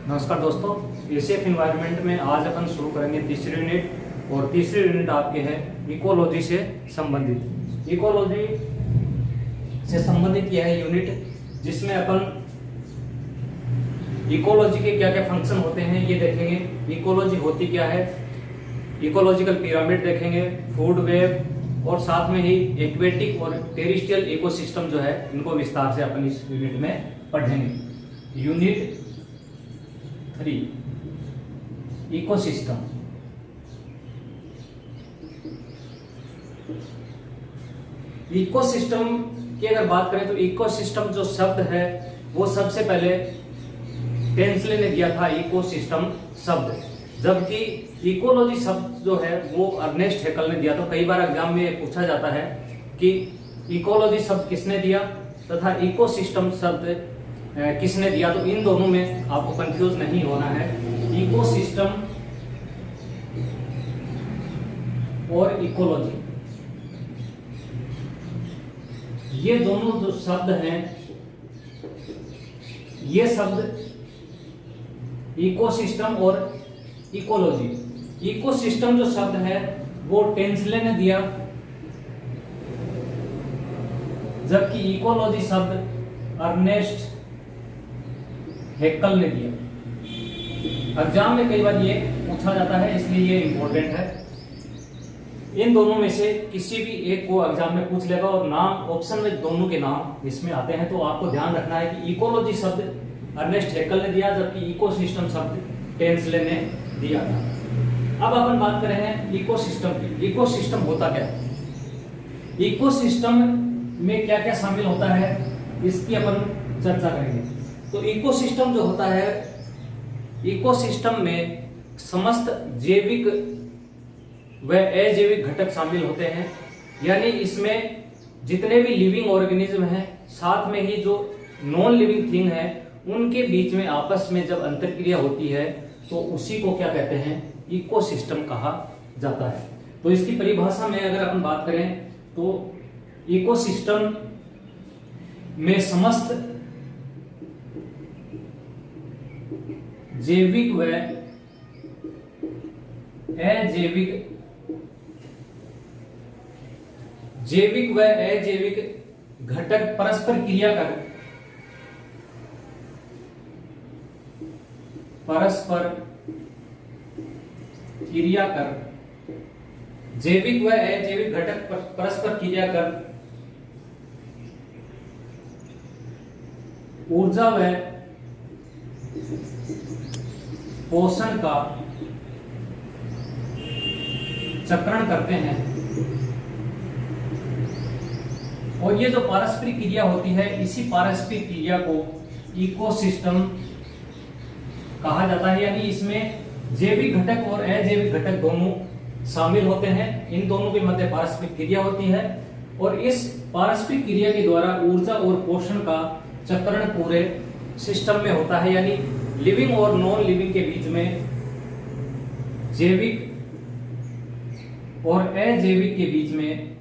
नमस्कार दोस्तों, ACF environment में आज अपन शुरू करेंगे तीसरी यूनिट। और तीसरी यूनिट आपके है इकोलॉजी से संबंधित। इकोलॉजी से संबंधित यह है यूनिट जिसमें अपन इकोलॉजी के क्या क्या फंक्शन होते हैं ये देखेंगे। इकोलॉजी होती क्या है, इकोलॉजिकल पिरामिड देखेंगे, फूड वेब और साथ में ही एक्वेटिक और टेरेस्ट्रियल इकोसिस्टम जो है इनको विस्तार से अपन इस यूनिट में पढ़ेंगे। Unit 3 ecosystem. इकोसिस्टम की अगर बात करें तो इकोसिस्टम जो शब्द है वो सबसे पहले टेंसले ने दिया था इकोसिस्टम शब्द, जबकि इकोलॉजी शब्द जो है वो अर्नेस्ट हैकल ने दिया। तो कई बार एग्जाम में पूछा जाता है कि इकोलॉजी शब्द किसने दिया तथा इकोसिस्टम शब्द किसने दिया, तो इन दोनों में आपको कंफ्यूज नहीं होना है। इकोसिस्टम और इकोलॉजी ये दोनों जो शब्द हैं, ये शब्द इकोसिस्टम और इकोलॉजी, इकोसिस्टम जो शब्द है वो टेंसले ने दिया, जबकि इकोलॉजी शब्द अर्नेस्ट हैकल ने दिया। एग्जाम में कई बार ये पूछा जाता है, इसलिए ये इंपॉर्टेंट है। इन दोनों में से किसी भी एक को एग्जाम में पूछ लेगा और नाम ऑप्शन में दोनों के नाम इसमें आते हैं, तो आपको ध्यान रखना है कि इकोलॉजी शब्द अर्नेस्ट हैकल ने दिया, जबकि इकोसिस्टम शब्द टेंसले ने दिया था। अब अपन बात कर रहे हैं इकोसिस्टम की। इकोसिस्टम होता क्या है, इकोसिस्टम में क्या क्या शामिल होता है, इसकी अपन चर्चा करेंगे। तो इकोसिस्टम जो होता है, इकोसिस्टम में समस्त जैविक व अजैविक घटक शामिल होते हैं, यानी इसमें जितने भी लिविंग ऑर्गेनिज्म हैं, साथ में ही जो नॉन लिविंग थिंग है, उनके बीच में आपस में जब अंतरक्रिया होती है तो उसी को क्या कहते हैं, इकोसिस्टम कहा जाता है। तो इसकी परिभाषा में अगर अपन बात करें तो इकोसिस्टम में समस्त जैविक व अजैविक घटक परस्पर क्रिया कर जैविक व अजैविक घटक परस्पर क्रिया कर ऊर्जा व पोषण का चक्रण करते हैं। और ये जो पारस्परिक क्रिया होती है, इसी पारस्परिक क्रिया को इकोसिस्टम कहा जाता है, यानी इसमें जैविक घटक और अजैविक घटक दोनों शामिल होते हैं। इन दोनों के मध्य पारस्परिक क्रिया होती है और इस पारस्परिक क्रिया के द्वारा ऊर्जा और पोषण का चक्रण पूरे सिस्टम में होता है, यानी लिविंग और नॉन लिविंग के बीच में, जैविक और अजैविक के बीच में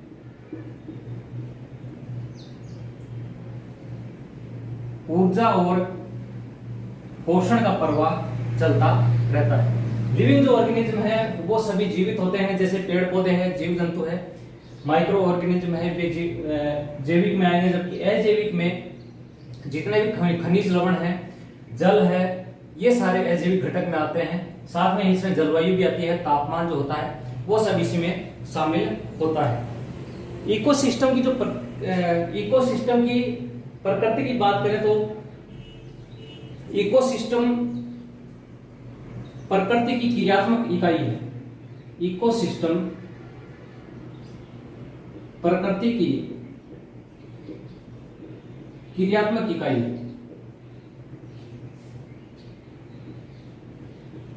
ऊर्जा और पोषण का प्रवाह चलता रहता है। लिविंग जो ऑर्गेनिज्म है वो सभी जीवित होते हैं, जैसे पेड़ पौधे हैं, जीव जंतु है, माइक्रो ऑर्गेनिज्म है, वे जैविक में आएंगे, जबकि अजैविक में जितने भी खनिज लवण है, जल है, ये सारे अजैविक घटक में आते हैं। साथ में इसमें जलवायु भी आती है, तापमान जो होता है वो सब इसी में शामिल होता है। इकोसिस्टम की इकोसिस्टम की प्रकृति की बात करें तो इकोसिस्टम प्रकृति की क्रियात्मक इकाई है। इकोसिस्टम प्रकृति की क्रियात्मक इकाई है।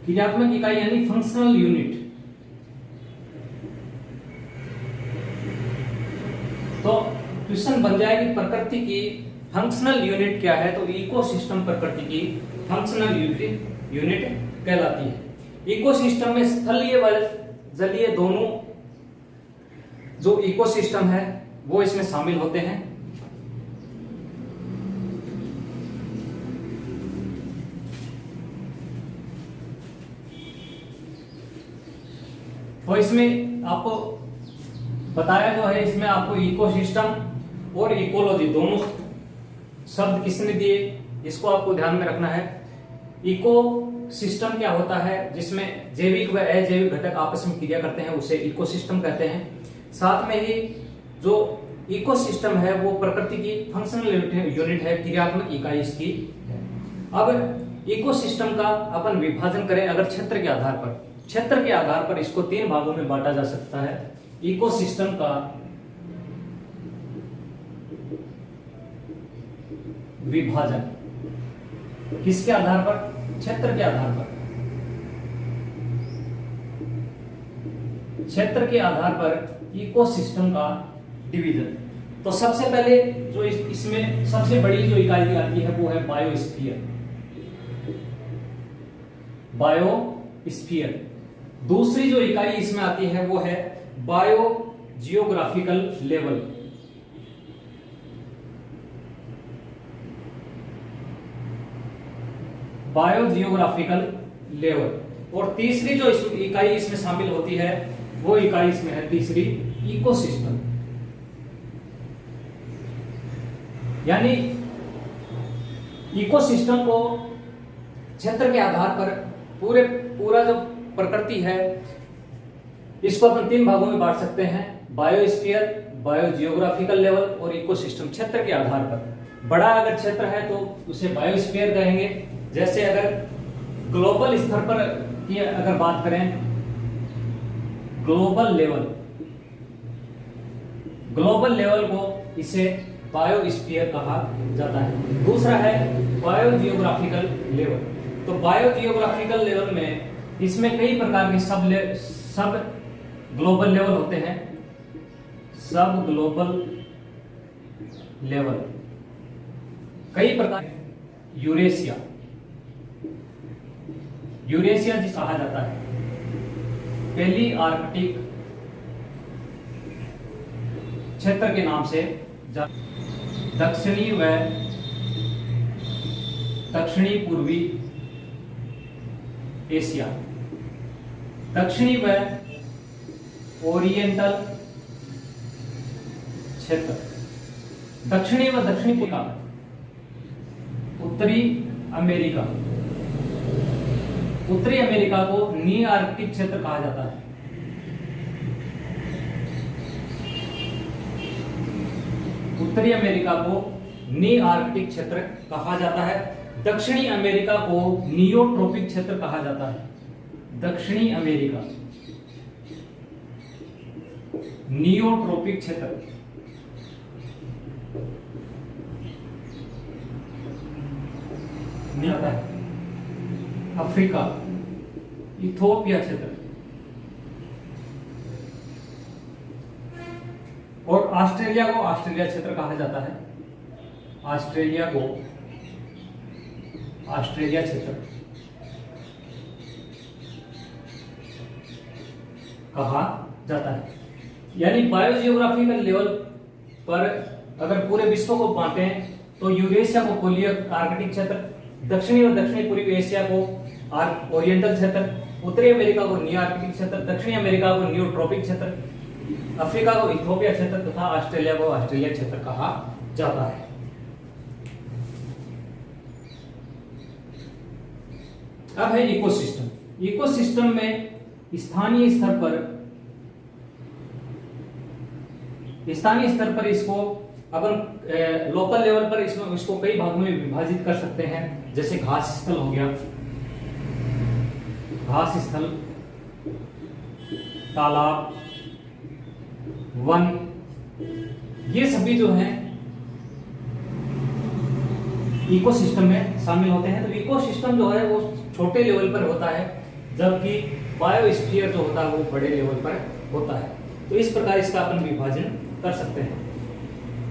क्रियात्मक इकाई यानी फंक्शनल यूनिट। तो क्वेश्चन बन जाए कि प्रकृति की फंक्शनल यूनिट क्या है, तो इकोसिस्टम प्रकृति की फंक्शनल यूनिट कहलाती है। इकोसिस्टम में स्थलीय व जलीय दोनों जो इकोसिस्टम है वो इसमें शामिल होते हैं। तो इसमें आपको बताया जो है, इसमें आपको इकोसिस्टम और इकोलॉजी दोनों शब्द किसने दिए, इसको आपको ध्यान में रखना है। इको सिस्टम क्या होता है, जिसमें जैविक व अजैविक घटक आपस में क्रिया करते हैं, उसे इकोसिस्टम कहते हैं। साथ में ही जो इकोसिस्टम है वो प्रकृति की फंक्शनल यूनिट है, क्रियात्मक इकाई इसकी है। अब इकोसिस्टम का अपन विभाजन करें अगर क्षेत्र के आधार पर, क्षेत्र के आधार पर इसको 3 भागों में बांटा जा सकता है। इकोसिस्टम का विभाजन किसके आधार पर, क्षेत्र के आधार पर। क्षेत्र के आधार पर इकोसिस्टम का डिवीजन। तो सबसे पहले जो इसमें सबसे बड़ी जो इकाई आती है वो है बायोस्फीयर। बायोस्फीयर। दूसरी जो इकाई इसमें आती है वो है bio geographical level. Bio geographical level. और तीसरी जो इकाई इसमें शामिल होती है वो इकाई इसमें है तीसरी, इकोसिस्टम। यानी इकोसिस्टम को क्षेत्र के आधार पर पूरा जो प्रकृति है इसको अपन 3 भागों में बांट सकते हैं, बायोस्फीयर, बायो जियोग्राफिकल लेवल और इकोसिस्टम। क्षेत्र के आधार पर बड़ा अगर क्षेत्र है तो उसे बायोस्फीयर कहेंगे। जैसे अगर ग्लोबल स्तर पर की अगर बात करें, ग्लोबल लेवल को इसे बायोस्फीयर कहा जाता है। दूसरा है बायो जियोग्राफिकल लेवल। तो बायो जियोग्राफिकल लेवल में इसमें कई प्रकार के सब ग्लोबल लेवल होते हैं। सब ग्लोबल लेवल कई प्रकार, यूरेशिया जिसे कहा जाता है, पहली आर्कटिक क्षेत्र के नाम से, दक्षिणी पूर्वी एशिया, दक्षिणी व ओरिएंटल क्षेत्र, दक्षिणी व दक्षिणी पूर्वी, उत्तरी अमेरिका, उत्तरी अमेरिका को नी आर्कटिक क्षेत्र कहा जाता है। उत्तरी अमेरिका को नी आर्कटिक क्षेत्र कहा जाता है। दक्षिणी अमेरिका को नियोट्रोपिक क्षेत्र कहा जाता है। दक्षिणी अमेरिका नियोट्रोपिक क्षेत्र। अफ्रीका इथोपिया क्षेत्र। और ऑस्ट्रेलिया को ऑस्ट्रेलिया क्षेत्र कहा जाता है। ऑस्ट्रेलिया को ऑस्ट्रेलिया क्षेत्र कहा जाता है। यानी बायोजियोग्राफिकल लेवल पर अगर पूरे विश्व को बांटे तो यूरेशिया को पोलियो आर्कटिक क्षेत्र, दक्षिणी और दक्षिणी पूर्वी एशिया को ओरिएंटल क्षेत्र, उत्तरी अमेरिका को नियो आर्कटिक क्षेत्र, दक्षिणी अमेरिका को नियोट्रोपिक क्षेत्र, अफ्रीका को इथोपिया क्षेत्र तथा ऑस्ट्रेलिया को ऑस्ट्रेलिया क्षेत्र कहा जाता है। अब है इकोसिस्टम। इकोसिस्टम में स्थानीय स्तर पर इसको अपन लोकल लेवल पर इसको कई भागों में विभाजित कर सकते हैं। जैसे घास स्थल हो गया, घास स्थल, तालाब, वन, ये सभी जो हैं इकोसिस्टम में शामिल होते हैं। तो इकोसिस्टम जो है वो छोटे लेवल पर होता है, जबकि बायोस्फीयर जो होता है वो बड़े लेवल पर होता है। तो इस प्रकार इसका अपन विभाजन कर सकते हैं।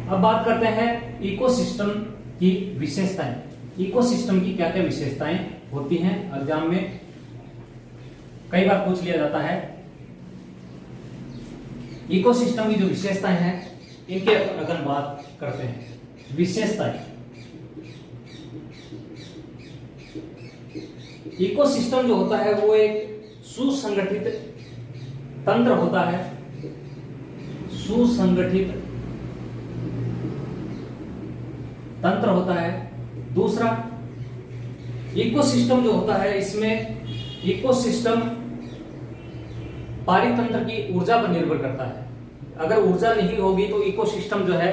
अब बात करते हैं इकोसिस्टम की विशेषताएं। इकोसिस्टम की क्या क्या विशेषताएं होती हैं, एग्जाम में कई बार पूछ लिया जाता है। इकोसिस्टम की जो विशेषताएं हैं इनके अगर बात करते हैं, विशेषताएं। इकोसिस्टम जो होता है वो एक सुसंगठित तंत्र होता है सुसंगठित तंत्र होता है। दूसरा, इकोसिस्टम जो होता है, इसमें इकोसिस्टम पारितंत्र की ऊर्जा पर निर्भर करता है। अगर ऊर्जा नहीं होगी तो इकोसिस्टम जो है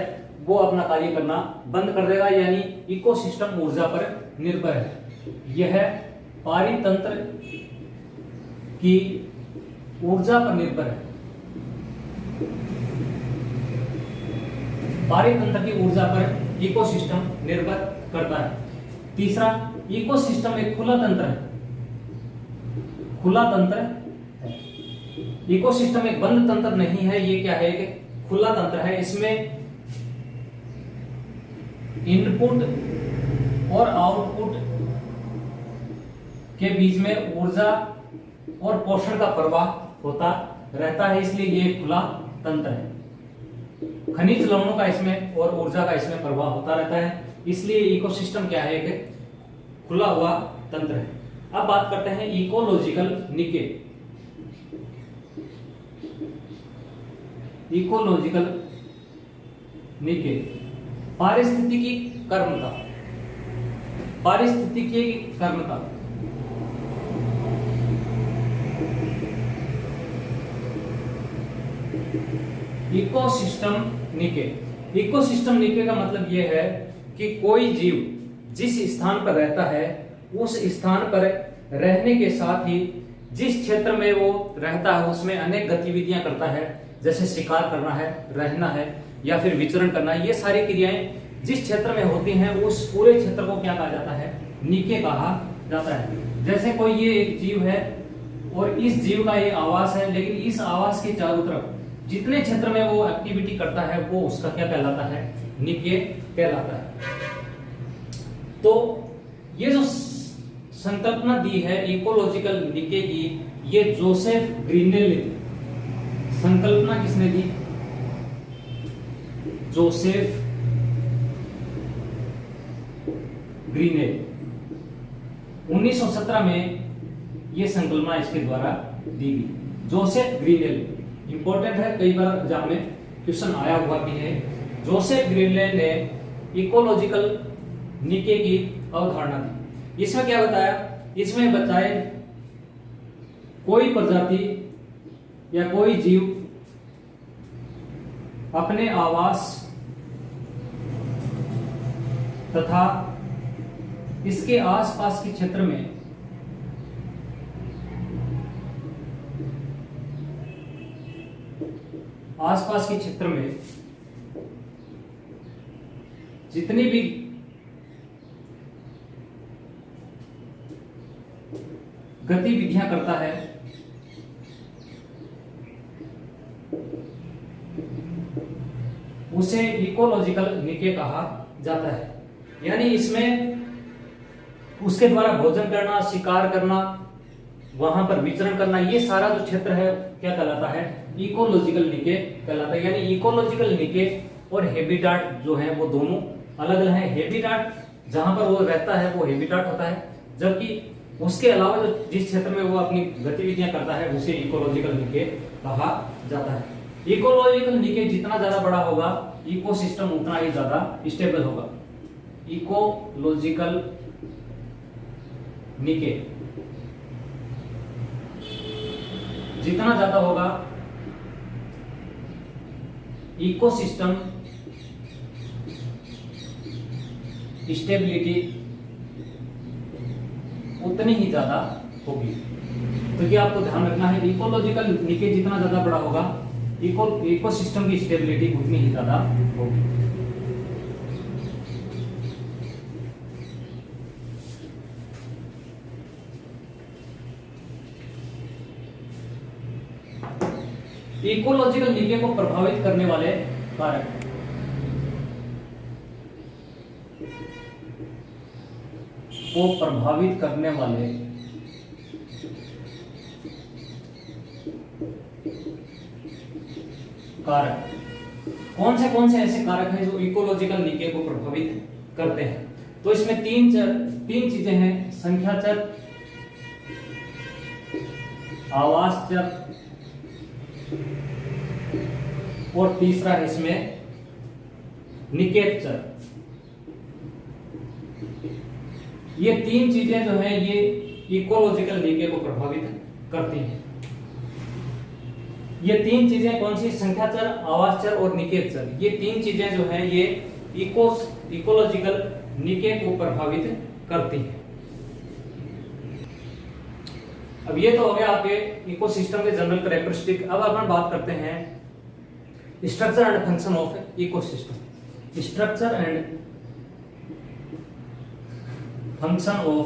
वो अपना कार्य करना बंद कर देगा, यानी इकोसिस्टम ऊर्जा पर निर्भर है। यह पारितंत्र की ऊर्जा पर निर्भर है, पारितंत्र की ऊर्जा पर इकोसिस्टम निर्भर करता है। तीसरा, इकोसिस्टम एक खुला तंत्र है, खुला तंत्र है। इकोसिस्टम एक बंद तंत्र नहीं है, ये क्या है, एक खुला तंत्र है। इसमें इनपुट और आउटपुट के बीच में ऊर्जा और पोषण का प्रवाह होता रहता है, इसलिए ये एक खुला तंत्र है। खनिज लवणों का इसमें और ऊर्जा का इसमें प्रवाह होता रहता है, इसलिए इकोसिस्टम क्या है, एक खुला हुआ तंत्र है। अब बात करते हैं इकोलॉजिकल निके। इकोलॉजिकल निके, पारिस्थितिकी कर्मता, पारिस्थितिकी कर्मता। इकोसिस्टम निके, इकोसिस्टम निके का मतलब यह है कि कोई जीव जिस स्थान पर रहता है उस स्थान पर रहने के साथ ही जिस क्षेत्र में वो रहता है उसमें अनेक गतिविधियां करता है, जैसे शिकार करना है, रहना है या फिर विचरण करना है। ये सारी क्रियाएं जिस क्षेत्र में होती हैं उस पूरे क्षेत्र को क्या कहा जाता है, निके कहा जाता है। जैसे कोई ये एक जीव है और इस जीव का ये आवास है, लेकिन इस आवास के चारों तरफ जितने क्षेत्र में वो एक्टिविटी करता है वो उसका क्या कहलाता है, निके कहलाता है। तो ये जो संकल्पना दी है इकोलॉजिकल निके की, ये जोसेफ ग्रीनेल ने दी। संकल्पना किसने दी, जोसेफ ग्रीनेल। 1917 में ये संकल्पना इसके द्वारा दी गई। जोसेफ ग्रीनेल इंपॉर्टेंट है, कई बार एग्जाम में क्वेश्चन आया हुआ भी है। जोसेफ ग्रीनेल ने इकोलॉजिकल निके की अवधारणा दी। इसमें क्या बताया, इसमें बताए कोई प्रजाति या कोई जीव अपने आवास तथा इसके आसपास के क्षेत्र में आसपास के क्षेत्र में जितनी भी गतिविधियां करता है उसे इकोलॉजिकल निके कहा जाता है। यानी इसमें उसके द्वारा भोजन करना, शिकार करना, वहां पर विचरण करना, ये सारा जो क्षेत्र है क्या कहलाता है, इकोलॉजिकल निके कहलाता है। यानी इकोलॉजिकल निके और हैबिटाट जो है वो दोनों अलग अलग हैं। हैबिटाट जहां पर वो रहता है वो हैबिटाट होता है, जबकि उसके अलावा जो जिस क्षेत्र में वो अपनी गतिविधियां करता है उसे इकोलॉजिकल निके कहा जाता है। इकोलॉजिकल निके जितना ज्यादा बड़ा होगा इकोसिस्टम उतना ही ज्यादा स्टेबल होगा। इकोलॉजिकल निके जितना ज्यादा होगा इकोसिस्टम स्टेबिलिटी उतनी ही ज्यादा होगी। तो ये आपको ध्यान रखना है, इकोलॉजिकल निके जितना ज्यादा बड़ा होगा इकोसिस्टम की स्टेबिलिटी उतनी ही ज्यादा होगी। इकोलॉजिकल निके को प्रभावित करने वाले कारक, को प्रभावित करने वाले कारक कौन से ऐसे कारक हैं जो इकोलॉजिकल निके को प्रभावित करते हैं। तो इसमें तीन चीजें हैं, संख्याचर, आवासचर और तीसरा है इसमें निषेचर। ये तीन चीजें जो है ये इकोलॉजिकल डीके को प्रभावित करती हैं। ये तीन चीजें कौन सी? संख्याचर, आवासचर और निषेचर। ये तीन चीजें जो है ये इकोलॉजिकल डीके को प्रभावित करती हैं। अब ये तो हो गया आपके इकोसिस्टम के जनरल कैरेक्टरिस्टिक। अब अपन बात करते हैं structure and function of ecosystem. Structure and function of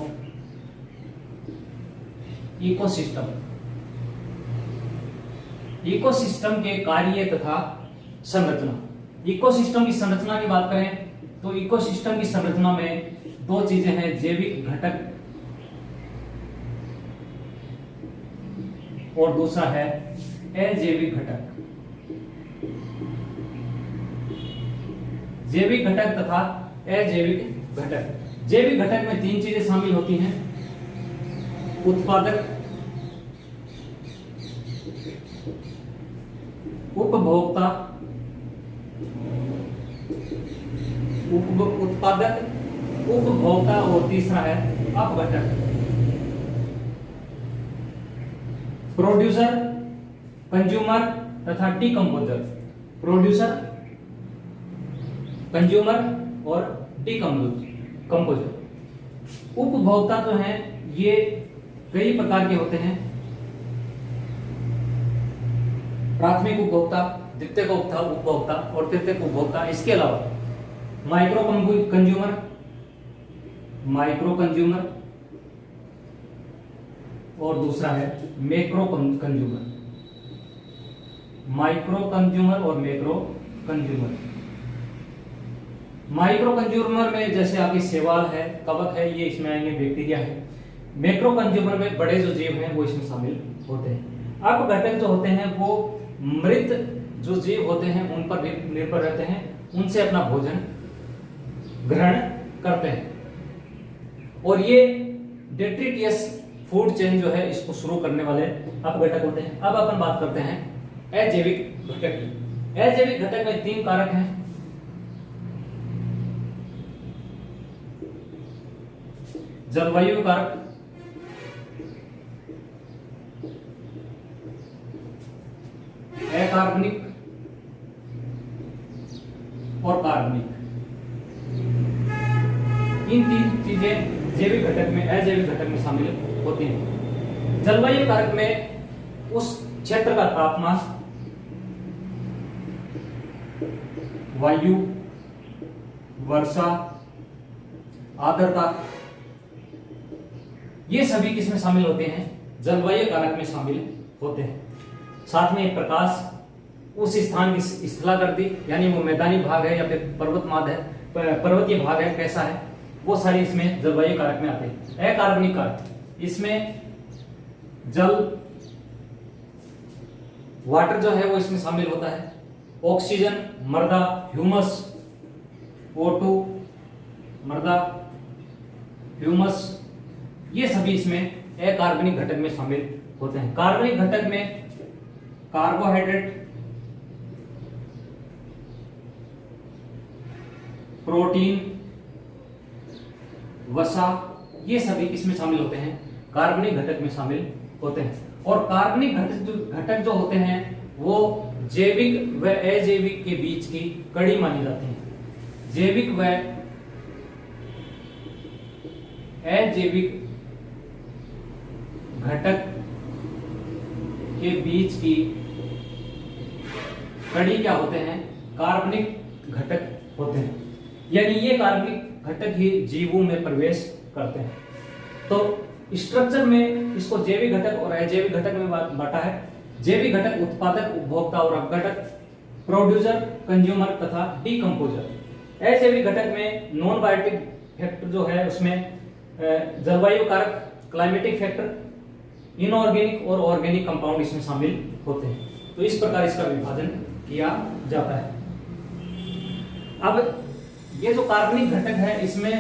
ecosystem. Ecosystem के कार्य तथा संरचना। इकोसिस्टम की संरचना की बात करें तो इकोसिस्टम की संरचना में दो चीजें हैं, जैविक घटक और दूसरा है अजैविक घटक। जैविक घटक तथा अजैविक घटक। जैविक घटक में तीन चीजें शामिल होती हैं, उत्पादक, उपभोक्ता, उत्पादक, उपभोक्ता और तीसरा है अपघटक। प्रोड्यूसर, कंज्यूमर तथा डीकंपोजर। प्रोड्यूसर, कंज्यूमर और डीकंपोजर। उपभोक्ता जो हैं ये कई प्रकार के होते हैं, प्राथमिक उपभोक्ता, द्वितीयक उपभोक्ता और तृतीयक उपभोक्ता। इसके अलावा माइक्रो कंज्यूमर और दूसरा है मैक्रो कंज्यूमर। माइक्रो कंज्यूमर और मैक्रो कंज्यूमर। माइक्रो कंज्यूमर में जैसे आपकी शैवाल है, कवक है, ये इसमें आएंगे, बैक्टीरिया है। मैक्रो कंज्यूमर में बड़े जो जीव हैं वो इसमें शामिल होते हैं। अपघटक जो होते हैं वो मृत जो जीव होते हैं उन पर निर्भर रहते हैं, उनसे अपना भोजन ग्रहण करते हैं और ये डेट्रिटियस फूड चेन जो है इसको शुरू करने वाले अपघटक होते हैं। अब अपन बात करते हैं अजैविक घटक की। अजैविक घटक में तीन कारक हैं, जलवायु कारक, अकार्बनिक और कार्बनिक। इन तीन चीजें जैविक घटक में, अजैविक घटक में शामिल होती हैं। जलवायु कारक में उस क्षेत्र का तापमान, वायु, वर्षा, आर्द्रता, ये सभी किसमें शामिल होते हैं? जलवायु कारक में शामिल होते हैं। साथ में प्रकाश, उस स्थान की स्थलाकृति यानी वो मैदानी भाग है या फिर पर्वतीय भाग है, कैसा है, वो सारी इसमें जलवायु कारक में आते हैं। अकार्बनिक कारक, इसमें जल, वाटर जो है वो इसमें शामिल होता है। ऑक्सीजन, मृदा, ह्यूमस, O2, मृदा, ह्यूमस, ये सभी इसमें अकार्बनिक घटक में शामिल होते हैं। कार्बनिक घटक में कार्बोहाइड्रेट, प्रोटीन, वसा, ये सभी इसमें शामिल होते हैं, कार्बनिक घटक में शामिल होते हैं। और कार्बनिक घटक जो होते हैं वो जैविक व अजैविक के बीच की कड़ी मानी जाती है। जैविक व अजैविक घटक के बीच की कड़ी क्या होते हैं? कार्बनिक घटक होते हैं। यानी ये कार्बनिक घटक ही जीवों में प्रवेश करते हैं। तो स्ट्रक्चर में इसको जैविक घटक और अजैविक घटक में बांटा है। जैविक घटक उत्पादक, उपभोक्ता और अपघटक, प्रोड्यूसर, कंज्यूमर तथा डीकंपोजर। अजैविक घटक में नॉन बायोटिक फैक्टर जो है उसमें जलवायु कारक, क्लाइमेटिक फैक्टर, इनऑर्गेनिक और ऑर्गेनिक कंपाउंड इसमें शामिल होते हैं। तो इस प्रकार इसका विभाजन किया जाता है। अब ये जो कार्बनिक घटक है इसमें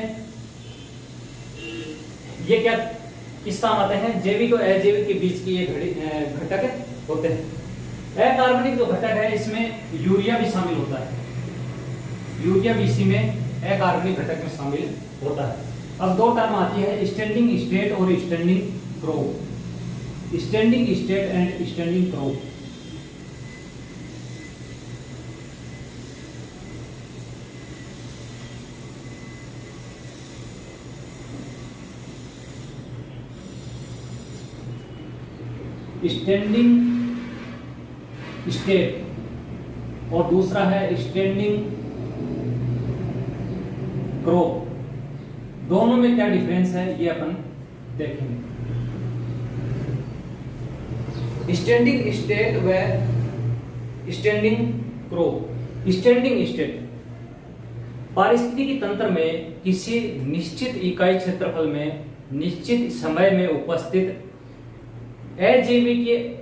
ये क्या किस काम आते हैं? जैविक और अजैविक के बीच की ये घटक होते हैं। अकार्बनिक जो घटक है इसमें यूरिया भी शामिल होता है, यूरिया भी इसी में अकार्बनिक घटक में शामिल होता है। अब दो टर्म आती है, स्टैंडिंग स्टेट और standing crop. Standing state and standing crop. Standing state और दूसरा है स्टैंडिंग क्रोप। दोनों में क्या डिफरेंस है ये अपन देखेंगे। स्टैंडिंग स्टेट व स्टैंडिंग क्रोप। स्टैंडिंग स्टेट पारिस्थितिकी तंत्र में किसी निश्चित इकाई क्षेत्रफल में निश्चित समय में उपस्थित अजीवीय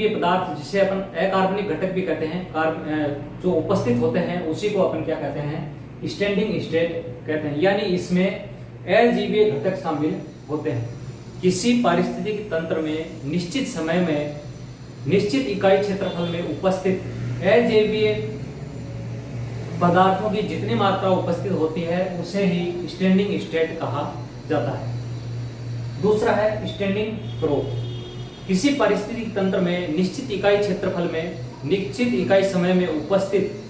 पदार्थ, जिसे अपन अकार्बनिक घटक भी कहते हैं, जो उपस्थित होते हैं उसी को अपन क्या कहते हैं, स्टैंडिंग स्टेट कहते हैं। यानी इसमें अजीवीय घटक शामिल होते हैं। किसी पारिस्थितिक तंत्र में निश्चित समय में निश्चित इकाई क्षेत्रफल में उपस्थित अजैवीय पदार्थों की जितनी मात्रा उपस्थित होती है उसे ही स्टैंडिंग स्टेट कहा जाता है। दूसरा है स्टैंडिंग क्रोप। किसी पारिस्थितिक तंत्र में निश्चित इकाई क्षेत्रफल में निश्चित इकाई समय में उपस्थित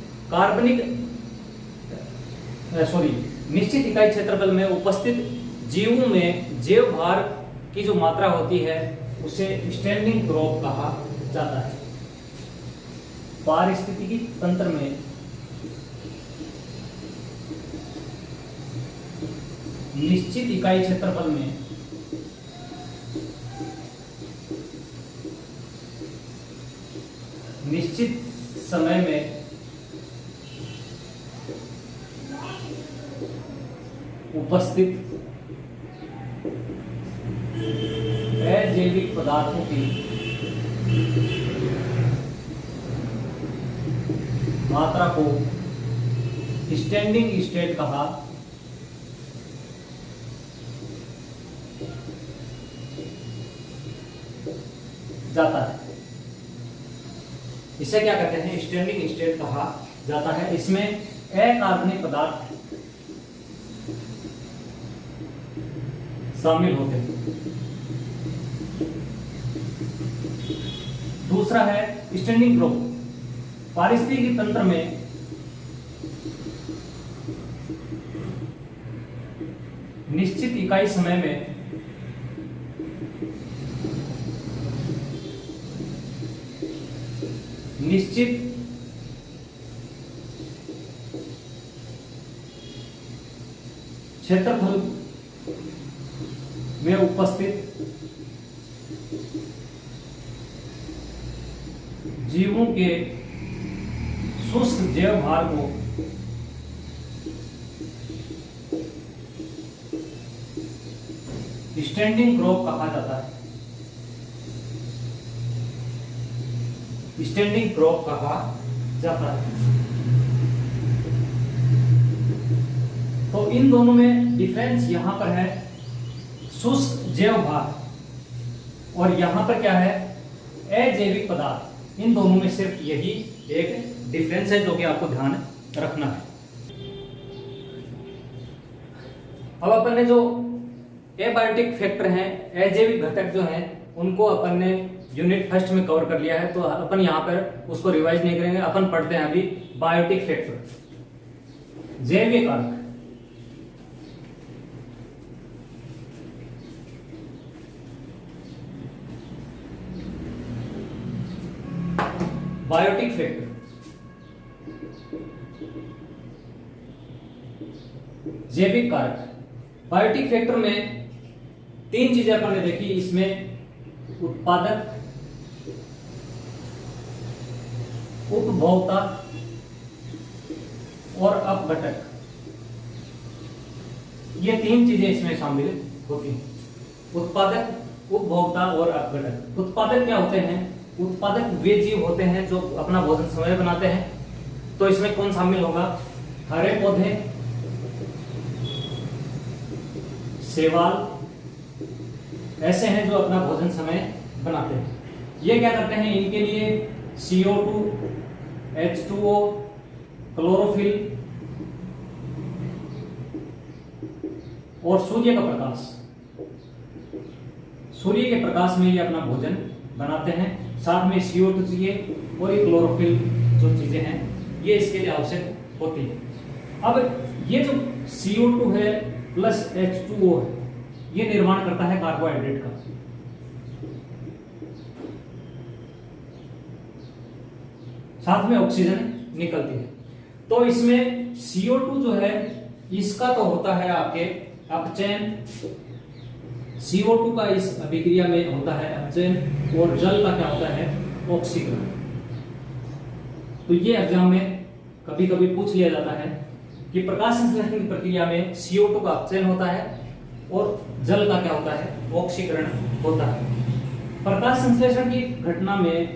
निश्चित इकाई क्षेत्रफल में उपस्थित जीवों में जैव भार की जो मात्रा होती है उसे स्टैंडिंग क्रोप कहा जाता है। पारिस्थितिकी तंत्र में निश्चित इकाई क्षेत्रफल में निश्चित समय में उपस्थित अजैविक पदार्थों की मात्रा को स्टैंडिंग स्टेट कहा जाता है। इसे क्या कहते हैं, स्टैंडिंग स्टेट कहा जाता है। इसमें अकार्बनिक पदार्थ शामिल होते हैं। दूसरा है स्टैंडिंग क्रोप। पारिस्थितिकी तंत्र में निश्चित इकाई समय में निश्चित क्षेत्रफल में उपस्थित जीवों के शुष्क जैव भार को स्टैंडिंग क्रोप कहा जाता है। स्टैंडिंग क्रोप कहा जाता है। तो इन दोनों में डिफरेंस यहां पर है शुष्क जैव भार और यहां पर क्या है, अजैविक पदार्थ। इन दोनों में सिर्फ यही एक डिफरेंस है जो कि आपको ध्यान रखना है। अब अपन ने जो एबायोटिक फैक्टर हैं, अजैविक घटक जो हैं, उनको अपन ने यूनिट फर्स्ट में कवर कर लिया है, तो अपन यहां पर उसको रिवाइज नहीं करेंगे। अपन पढ़ते हैं अभी बायोटिक फैक्टर, जैविक कारक। बायोटिक फैक्टर, जैविक कारक। बायोटिक फैक्टर में तीन चीजें अपन ने देखी। इसमें उत्पादक, उपभोक्ता और अपघटक, ये तीन चीजें इसमें शामिल होती हैं। उत्पादक, उपभोक्ता और अपघटक। उत्पादक क्या होते हैं? उत्पादक वे जीव होते हैं जो अपना भोजन समय बनाते हैं। तो इसमें कौन शामिल होगा? हरे पौधे, शैवाल, ऐसे हैं जो अपना भोजन समय बनाते हैं। ये क्या करते हैं, इनके लिए CO2, H2O, क्लोरोफिल और सूर्य का प्रकाश, सूर्य के प्रकाश में ये अपना भोजन बनाते हैं। साथ में CO2 चाहिए और ये क्लोरोफिल जो चीजें हैं ये इसके लिए आवश्यक होती है। अब ये जो CO2 है प्लस H2O है, ये निर्माण करता है कार्बोहाइड्रेट का। साथ में ऑक्सीजन निकलती है। तो इसमें CO2 जो है इसका तो होता है आपके अपचयन, CO2 का इस अभिक्रिया में होता है अपचयन, और जल का क्या होता है, ऑक्सीकरण। तो ये एग्जाम में कभी कभी पूछ लिया जाता है कि प्रकाश संश्लेषण की प्रक्रिया में CO2 का अपचयन होता है और जल का क्या होता है, ऑक्सीकरण होता है। प्रकाश संश्लेषण की घटना में,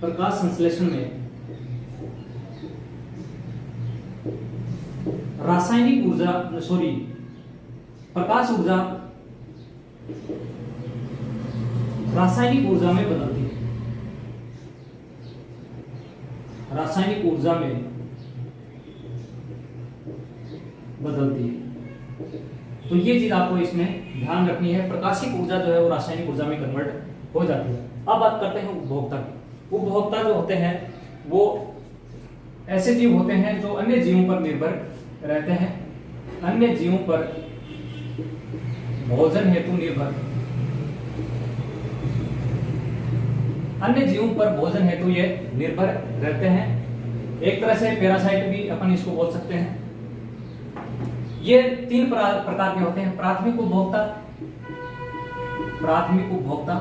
प्रकाश संश्लेषण में रासायनिक ऊर्जा, प्रकाश ऊर्जा रासायनिक ऊर्जा में बदलती है, रासायनिक ऊर्जा में बदलती है। तो ये चीज आपको इसमें ध्यान रखनी है, प्रकाशिक ऊर्जा जो है वो रासायनिक ऊर्जा में कन्वर्ट हो जाती है। अब बात करते हैं उपभोक्ता की। उपभोक्ता जो होते हैं वो ऐसे जीव होते हैं जो अन्य जीवों पर निर्भर रहते हैं, अन्य जीवों पर भोजन हेतु निर्भर, अन्य जीवों पर भोजन हेतु ये निर्भर रहते हैं। एक तरह से पैरासाइट भी अपन इसको बोल सकते हैं। ये तीन प्रकार के होते हैं, प्राथमिक उपभोक्ता, प्राथमिक उपभोक्ता,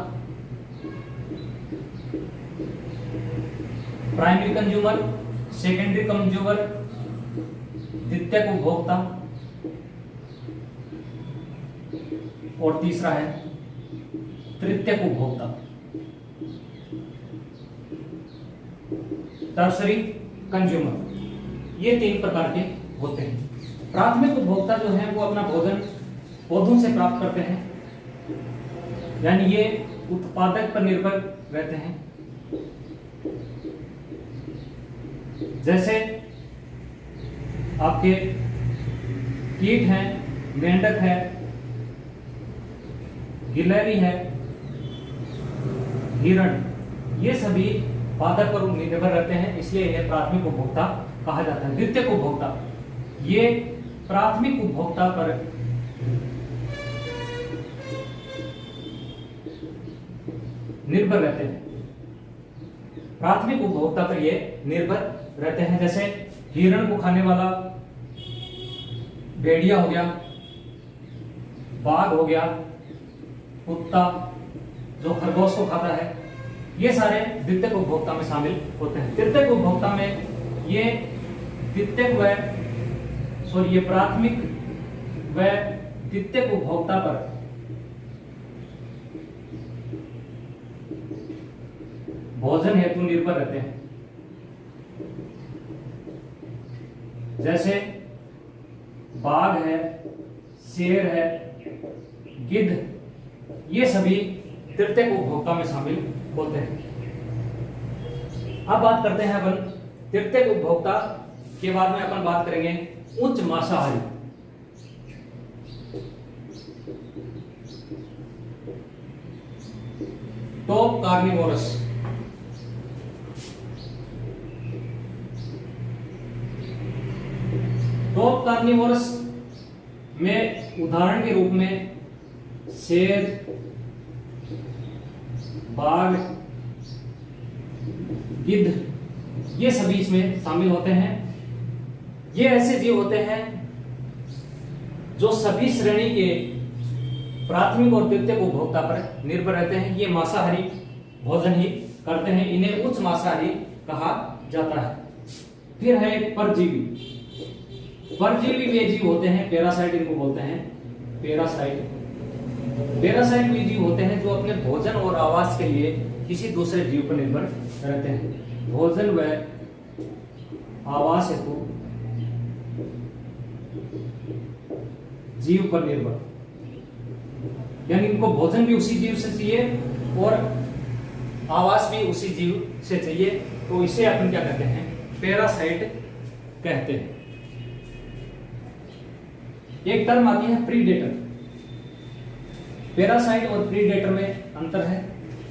प्राइमरी कंज्यूमर, सेकेंडरी कंज्यूमर, द्वितीयक उपभोक्ता, और तीसरा है तृतीयक उपभोक्ता, टर्सरी कंज्यूमर। ये तीन प्रकार के होते हैं। प्राथमिक उपभोक्ता जो है वो अपना भोजन पौधों से प्राप्त करते हैं, यानी ये उत्पादक पर निर्भर रहते हैं। जैसे आपके कीट हैं, मेंढक है, गिलहरी है, हिरण, ये सभी पादप पर निर्भर रहते हैं, इसलिए इन्हें प्राथमिक उपभोक्ता कहा जाता है। द्वितीयक उपभोक्ता, ये प्राथमिक उपभोक्ता पर निर्भर रहते हैं, प्राथमिक उपभोक्ता पर ये निर्भर रहते हैं। जैसे हिरण को खाने वाला भेड़िया हो गया, बाघ हो गया, कुत्ता जो खरगोश को खाता है, ये सारे द्वितीयक उपभोक्ता में शामिल होते हैं। तृतीयक उपभोक्ता में ये ये प्राथमिक व द्वितीयक उपभोक्ता पर भोजन हेतु निर्भर रहते हैं। जैसे बाघ है, शेर है, गिद्ध, ये सभी तृतीयक उपभोक्ता में शामिल होते हैं। अब बात करते हैं अपन तृतीयक उपभोक्ता के बाद में अपन बात करेंगे उच्च मांसाहारी। टॉप कार्निवोरस, टॉप कार्निवोरस में उदाहरण के रूप में शेर, बाघ, गिद्ध, ये सभी इसमें शामिल होते हैं। ये ऐसे जीव होते हैं जो सभी श्रेणी के प्राथमिक और द्वितीयक उपभोक्ता पर निर्भर रहते हैं। ये मांसाहारी भोजन ही करते हैं, इन्हें उच्च मांसाहारी कहा जाता है। फिर है परजीवी। परजीवी वे जीव होते हैं, पैरासाइट इनको बोलते हैं, पैरासाइट। पैरासाइट वे जीव होते हैं जो अपने भोजन और आवास के लिए किसी दूसरे जीव पर निर्भर रहते हैं। भोजन व आवास हेतु जीव पर निर्भर, यानी इनको भोजन भी उसी जीव से चाहिए और आवास भी उसी जीव से चाहिए, तो इसे अपन क्या कहते हैं, पैरासाइट कहते हैं। एक टर्म आती है प्रीडेटर। पैरासाइट और प्रीडेटर में अंतर है।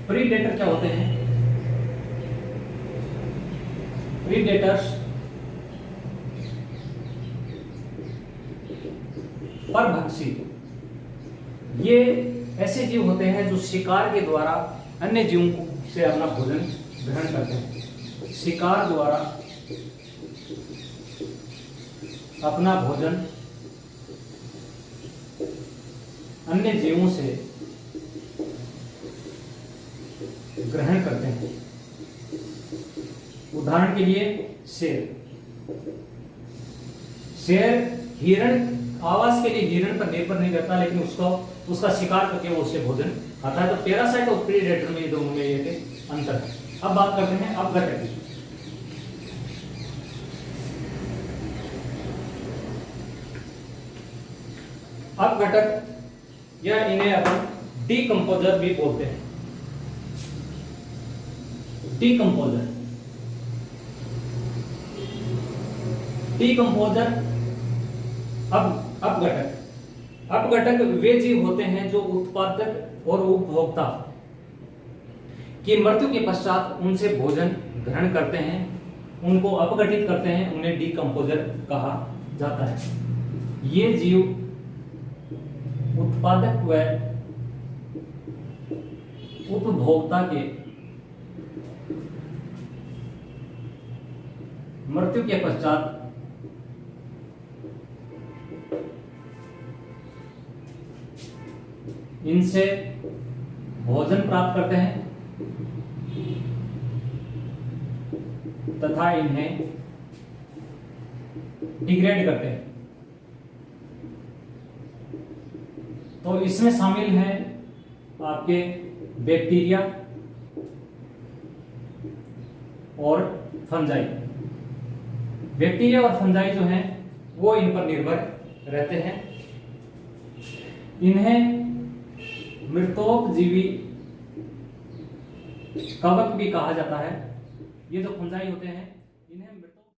प्रीडेटर क्या होते हैं? प्रीडेटर्स परभक्षी, ये ऐसे जीव होते हैं जो शिकार के द्वारा अन्य जीवों से अपना भोजन ग्रहण करते हैं। शिकार द्वारा अपना भोजन अन्य जीवों से ग्रहण करते हैं। उदाहरण के लिए शेर। शेर हिरण, आवास के लिए हिरण पर निर्भर नहीं करता, लेकिन उसका शिकार करके वो उससे भोजन खाता है। तो पैरासाइट और प्रीडेटर में ये दोनों में ये अंतर है। अब बात करते हैं अपघटक की। अपघटक या इन्हें अपन डीकंपोजर भी बोलते हैं। डीकंपोजर अपघटक वे जीव होते हैं जो उत्पादक और उपभोक्ता की मृत्यु के पश्चात उनसे भोजन ग्रहण करते हैं, उनको अपघटित करते हैं, उन्हें डीकंपोजर कहा जाता है। ये जीव उत्पादक व उपभोक्ता के मृत्यु के पश्चात इनसे भोजन प्राप्त करते हैं तथा इन्हें डिग्रेड करते हैं। तो इसमें शामिल है आपके बैक्टीरिया और फंजाई। बैक्टीरिया और फंजाई जो हैं वो इन पर निर्भर रहते हैं। इन्हें मृतोपजीवी कवक भी कहा जाता है। ये जो फंजाई होते हैं